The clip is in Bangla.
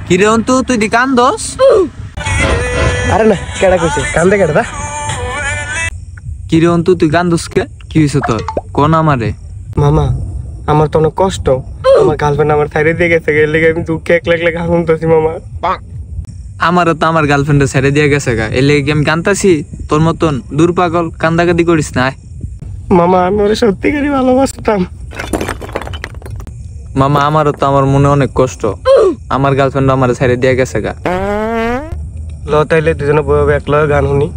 কিরে অন্তু তুই দি কান্দস? আরে না কেডা কইছে কান্দে কেডা? কিরে অন্তু তুই কান্দস কে? কি হইছে তোর? কোন আমারে? মামা আমার তো অনেক কষ্ট, আমার গার্লফ্রেন্ড আমার ছাইড়ে দিয়ে গেছে, এর লাগি আমি দুঃখে এক লাখ লাখ হাসতাছি মামা। আমারও তো আমার গার্লফ্রেন্ডে ছেড়ে দিয়ে গেছে গা, এর লেগে আমি কান্দাছি। তোর মতন দূর পাগল কান্দাকান্দি করিস না। মামা আমি ওরে সত্যিকারই ভালোবাসতাম। মামা আমারও তো আমার মনে অনেক কষ্ট, আমার গার্লফ্রেন্ড আমার ছেড়ে দিয়ে গেছে গা। ল তাইলে দুজনে বই একলা গান শুনি।